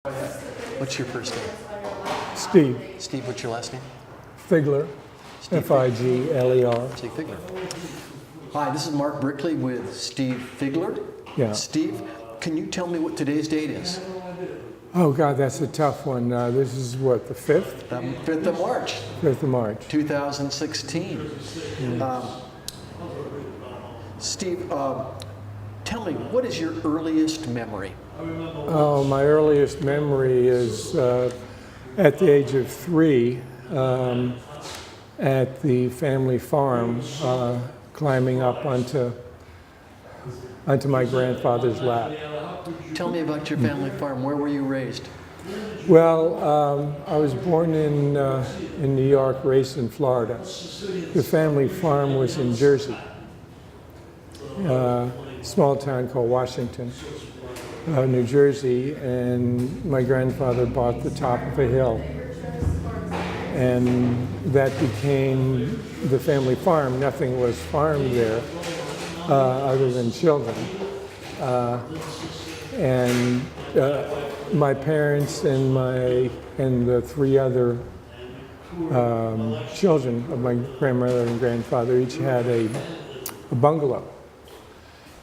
What's your first name? Steve. Steve, what's your last name? Figler. Steve Figler. Steve Figler. Hi, this is Mark Brickley with Steve Figler. Yeah. Steve, can you tell me what today's date is? Oh God, that's a tough one. This is what, the 5th? 5th of March. 5th of March. 2016. Steve, tell me, what is your earliest memory? Oh, my earliest memory is at the age of 3 at the family farm, climbing up onto my grandfather's lap. Tell me about your family farm. Where were you raised? Well, I was born in New York, raised in Florida. The family farm was in Jersey, a small town called Washington, New Jersey, and my grandfather bought the top of a hill. And that became the family farm. Nothing was farmed there other than children. And my parents and the 3 other children of my grandmother and grandfather each had a bungalow.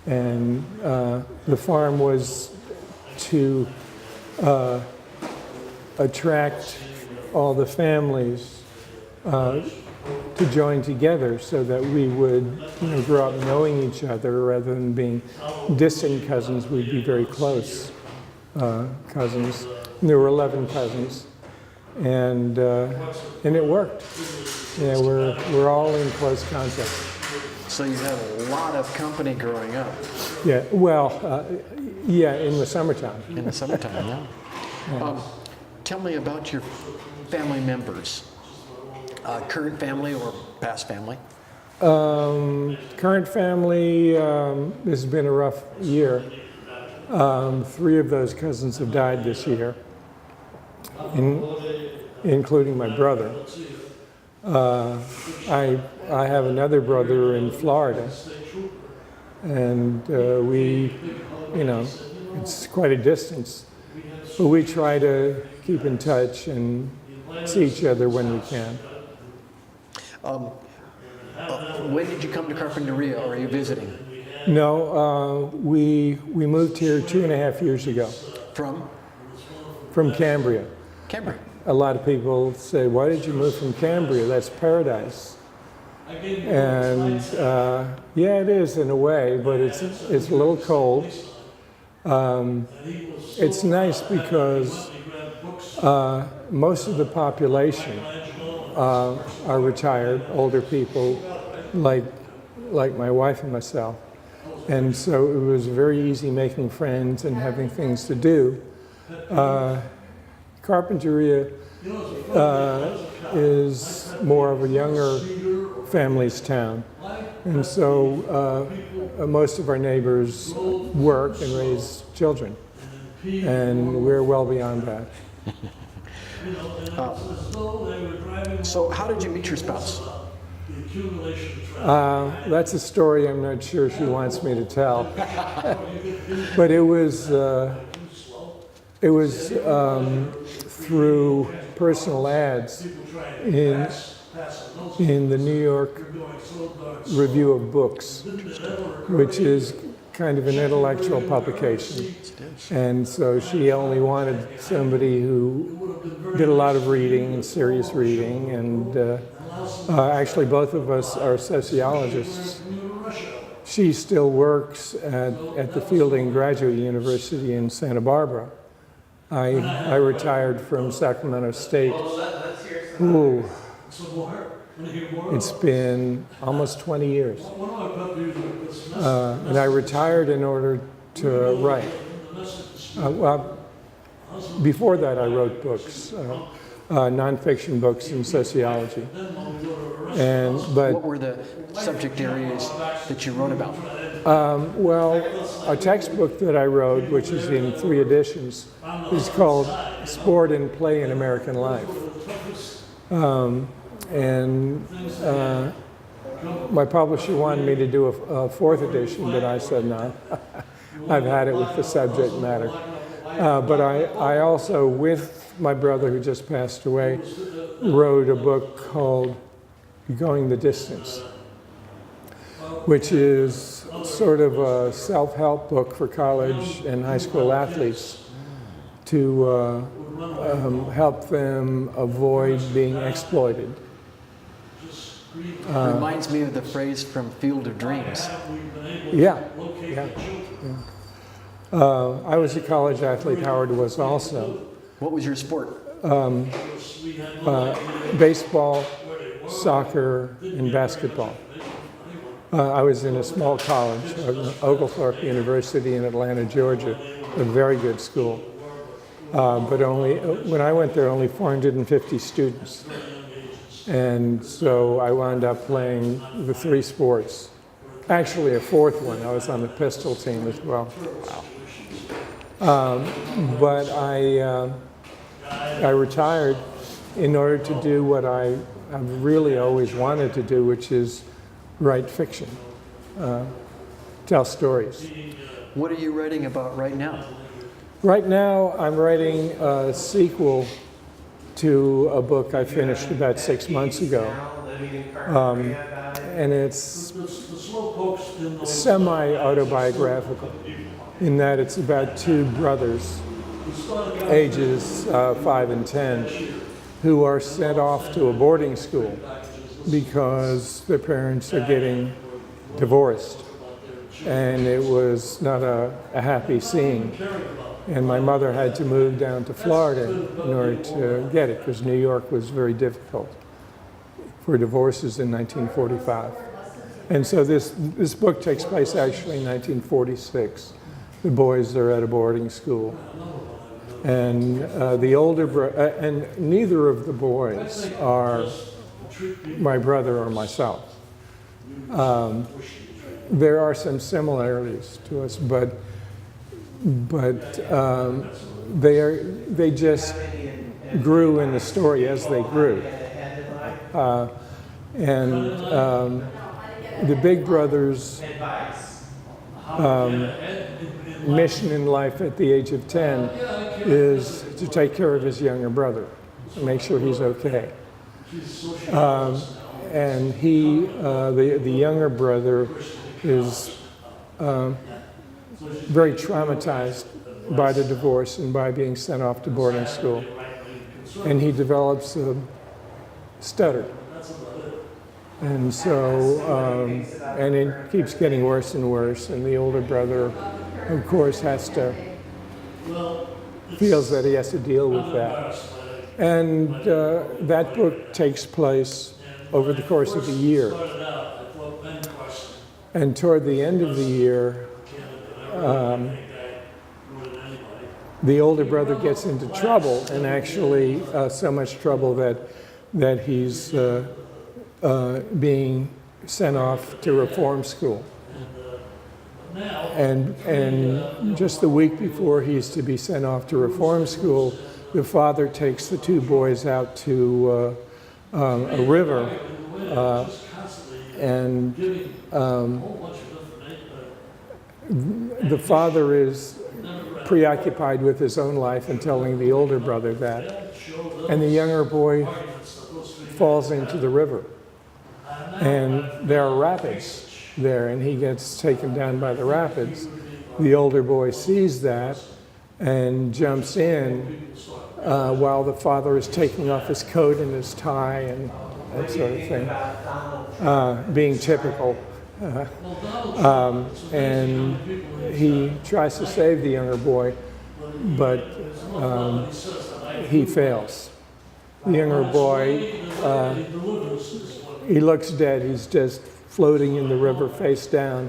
And the farm was to attract all the families to join together so that we would grow up knowing each other rather than being distant cousins. We'd be very close cousins. And there were 11 cousins, and it worked. Yeah, we're all in close contact. So you had a lot of company growing up. Yeah, well, yeah, in the summertime. In the summertime, yeah. Yeah. Tell me about your family members. Current family or past family? Current family, this has been a rough year. 3 of those cousins have died this year, including my brother. I have another brother in Florida, and it's quite a distance, but we try to keep in touch and see each other when we can. When did you come to Carpinteria, or are you visiting? No, we moved here 2.5 years ago. From Cambria. Cambria. A lot of people say, "Why did you move from Cambria? That's paradise." And yeah, it is in a way, but it's a little cold. It's nice because most of the population are retired, older people, like my wife and myself. And so it was very easy making friends and having things to do. Carpinteria is more of a younger family's town. And so most of our neighbors work and raise children. And we're well beyond that. So how did you meet your spouse? That's a story I'm not sure she wants me to tell. But it was through personal ads in the New York Review of Books, which is kind of an intellectual publication. And so she only wanted somebody who did a lot of reading and serious reading, and actually both of us are sociologists. She still works at the Fielding Graduate University in Santa Barbara. I retired from Sacramento State. Ooh, it's been almost 20 years. And I retired in order to write. Well, before that, I wrote books, nonfiction books in sociology. But what were the subject areas that you wrote about? Well, a textbook that I wrote, which is in 3 editions, is called Sport and Play in American Life. My publisher wanted me to do a 4th edition, but I said no. I've had it with the subject matter. But I also, with my brother who just passed away, wrote a book called Going the Distance, which is sort of a self-help book for college and high school athletes to help them avoid being exploited. Reminds me of the phrase from Field of Dreams. Yeah. I was a college athlete. Howard was also. What was your sport? Baseball, soccer, and basketball. I was in a small college, Oglethorpe University in Atlanta, Georgia, a very good school. But when I went there, only 450 students. And so I wound up playing the 3 sports. Actually, a 4th one. I was on the pistol team as well. But I retired in order to do what I've really always wanted to do, which is write fiction, tell stories. What are you writing about right now? Right now, I'm writing a sequel to a book I finished about 6 months ago. And it's semi-autobiographical in that it's about 2 brothers, ages 5 and 10, who are sent off to a boarding school because their parents are getting divorced. And it was not a happy scene. And my mother had to move down to Florida in order to get it, because New York was very difficult for divorces in 1945. And so this book takes place actually in 1946. The boys are at a boarding school. And the older and neither of the boys are my brother or myself. There are some similarities to us, but they just grew in the story as they grew. The big brother's mission in life at the age of 10 is to take care of his younger brother, to make sure he's okay. And the younger brother is very traumatized by the divorce and by being sent off to boarding school. And he develops a stutter. And so, and it keeps getting worse and worse. And the older brother, of course, feels that he has to deal with that. And that book takes place over the course of a year. And toward the end of the year, the older brother gets into trouble, and actually so much trouble that he's being sent off to reform school. And just the week before he's to be sent off to reform school, the father takes the 2 boys out to a river, and the father is preoccupied with his own life and telling the older brother that. And the younger boy falls into the river. And there are rapids there, and he gets taken down by the rapids. The older boy sees that and jumps in while the father is taking off his coat and his tie and that sort of thing, being typical. And he tries to save the younger boy, but he fails. The younger boy, he looks dead. He's just floating in the river face down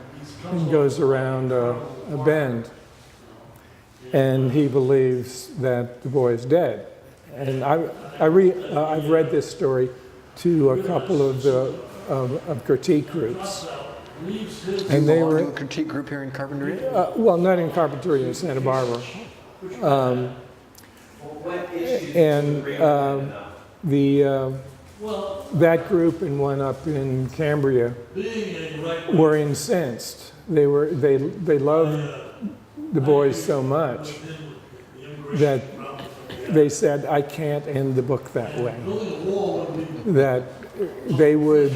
and goes around a bend. And he believes that the boy is dead. And I've read this story to a couple of critique groups. And they were a critique group here in Carpinteria? Well, not in Carpinteria, in Santa Barbara. That group and one up in Cambria were incensed. They loved the boys so much that they said I can't end the book that way. That they would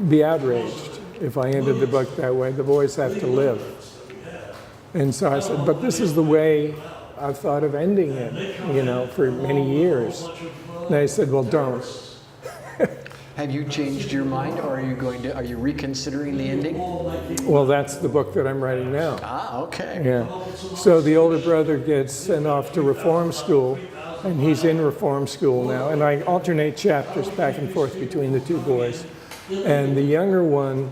be outraged if I ended the book that way. The boys have to live. And so I said, but this is the way I've thought of ending it, you know, for many years. And they said, well, don't. Have you changed your mind, or are you reconsidering the ending? Well, that's the book that I'm writing now. Ah, okay. Yeah. So the older brother gets sent off to reform school, and he's in reform school now. And I alternate chapters back and forth between the two boys. And the younger one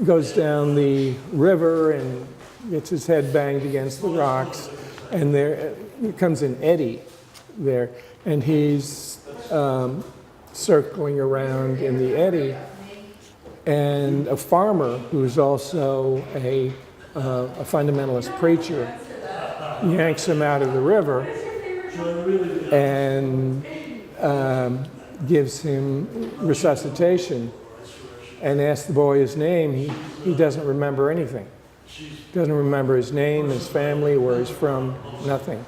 goes down the river and gets his head banged against the rocks. And there comes an eddy there. And he's circling around in the eddy. And a farmer who's also a fundamentalist preacher yanks him out of the river and gives him resuscitation and asks the boy his name. He doesn't remember anything. Doesn't remember his name, his family, where he's from, nothing.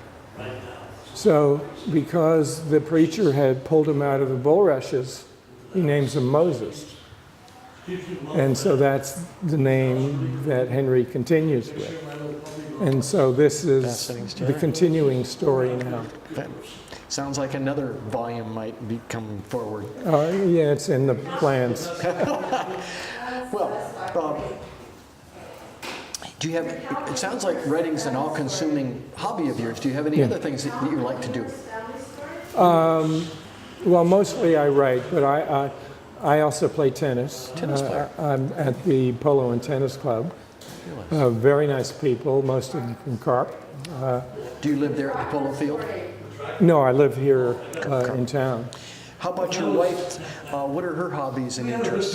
So because the preacher had pulled him out of the bulrushes, he names him Moses. And so that's the name that Henry continues with. And so this is the continuing story now. That sounds like another volume might be coming forward. Yeah, it's in the plans. Well, do you have, it sounds like writing's an all-consuming hobby of yours. Do you have any other things that you like to do? Well, mostly I write, but I also play tennis. Tennis player. I'm at the Polo and Tennis Club. Very nice people, most of them from Carp. Do you live there at the polo field? No, I live here in town. How about your wife? What are her hobbies and interests?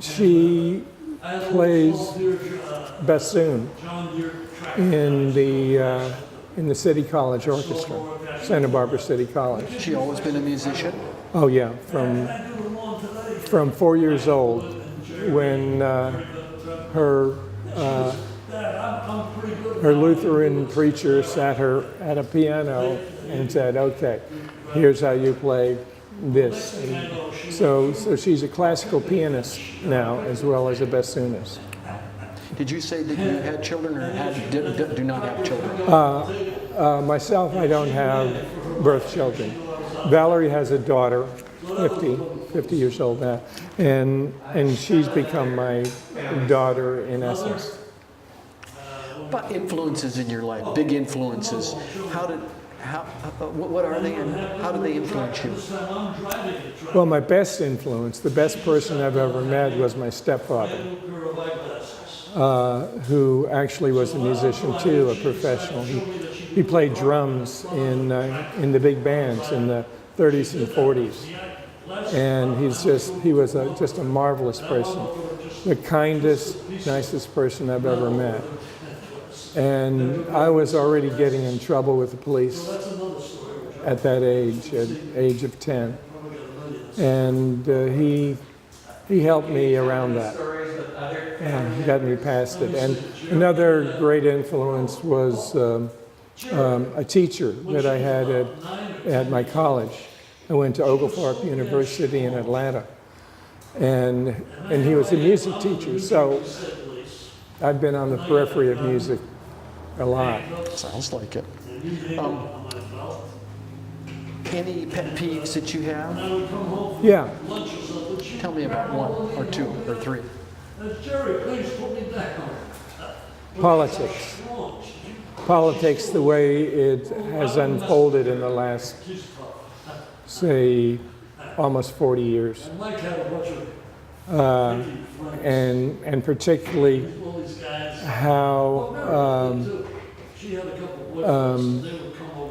She plays bassoon in the City College Orchestra, Santa Barbara City College. She always been a musician? Oh yeah, from 4 years old, when her Lutheran preacher sat her at a piano and said, "Okay, here's how you play this." And so she's a classical pianist now as well as a bassoonist. Did you say that you had children or do not have children? Myself, I don't have birth children. Valerie has a daughter, 50 years old now, and she's become my daughter in essence. But influences in your life, big influences. What are they, and how do they influence you? Well, my best influence, the best person I've ever met was my stepfather, who actually was a musician too, a professional. He played drums in the big bands in the 30s and 40s. And he was just a marvelous person, the kindest, nicest person I've ever met. And I was already getting in trouble with the police at that age, at age of 10. And he helped me around that and got me past it. And another great influence was a teacher that I had at my college. I went to Oglethorpe University in Atlanta. And he was a music teacher, so I've been on the periphery of music a lot. Sounds like it. Any pet peeves that you have? Yeah. Tell me about one or two or three. Politics. Politics, the way it has unfolded in the last, say, almost 40 years. And particularly how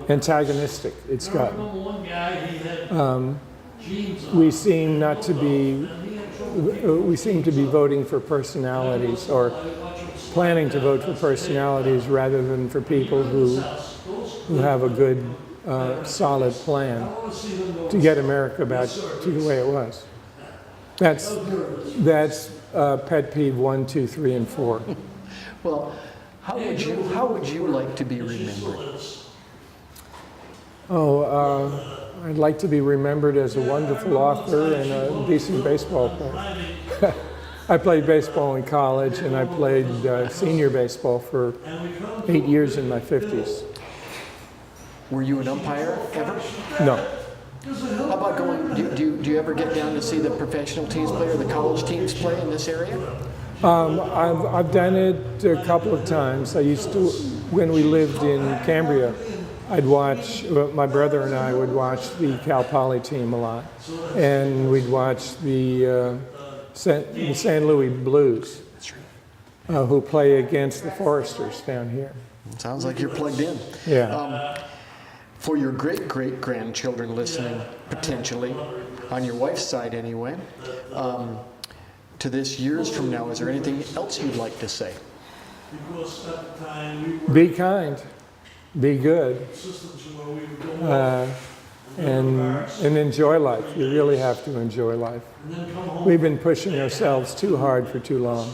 antagonistic it's gotten. We seem to be voting for personalities, or planning to vote for personalities rather than for people who have a good, solid plan to get America back to the way it was. That's pet peeve 1, 2, 3, and 4. Well, How would you like to be remembered? I'd like to be remembered as a wonderful author and a decent baseball player. I played baseball in college, and I played senior baseball for 8 years in my 50s. Were you an umpire ever? No. How about going? Do you ever get down to see the professional teams play or the college teams play in this area? I've done it a couple of times. I used to, when we lived in Cambria, I'd watch, my brother and I would watch the Cal Poly team a lot. And we'd watch the San Luis Blues, who play against the Foresters down here. Sounds like you're plugged in. Yeah. For your great-great-grandchildren listening, potentially, on your wife's side anyway, to this years from now, is there anything else you'd like to say? Be kind, be good, and enjoy life. You really have to enjoy life. We've been pushing ourselves too hard for too long.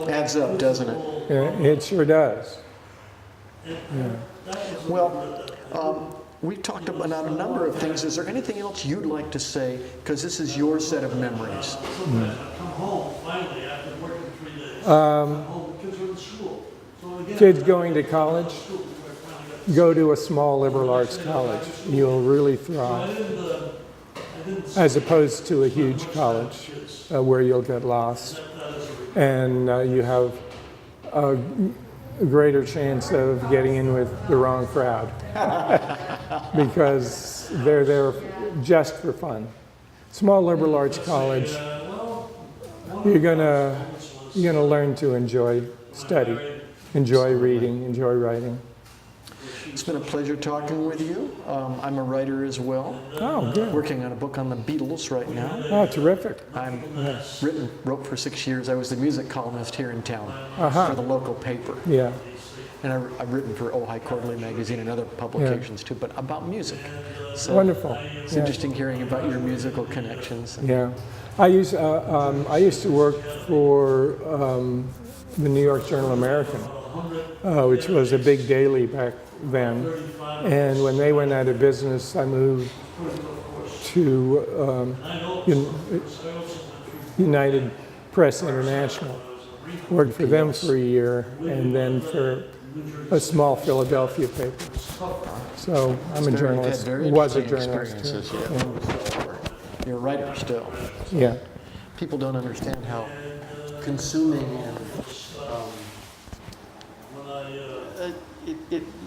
Adds up, doesn't it? It sure does. Yeah. Well, we talked about a number of things. Is there anything else you'd like to say? Because this is your set of memories. Kids going to college, go to a small liberal arts college. You'll really thrive. As opposed to a huge college where you'll get lost. And you have a greater chance of getting in with the wrong crowd because they're there just for fun. Small liberal arts college, you're gonna learn to enjoy study, enjoy reading, enjoy writing. It's been a pleasure talking with you. I'm a writer as well. Oh, good. Working on a book on the Beatles right now. Oh, terrific. Wrote for 6 years. I was the music columnist here in town for the local paper. Yeah. And I've written for Ojai Quarterly Magazine and other publications too, but about music. So wonderful. It's interesting hearing about your musical connections. Yeah. I used to work for the New York Journal-American, which was a big daily back then. And when they went out of business, I moved to United Press International. Worked for them for a year, and then for a small Philadelphia paper. So I'm a journalist. Was a journalist. You're a writer still. Yeah. People don't understand how consuming and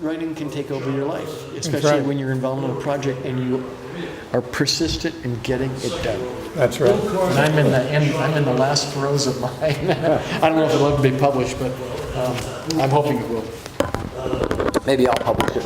writing can take over your life, especially when you're involved in a project and you are persistent in getting it done. That's right. And I'm in the last throes of mine. I don't know if it'll ever be published, but I'm hoping it will. Maybe I'll publish it.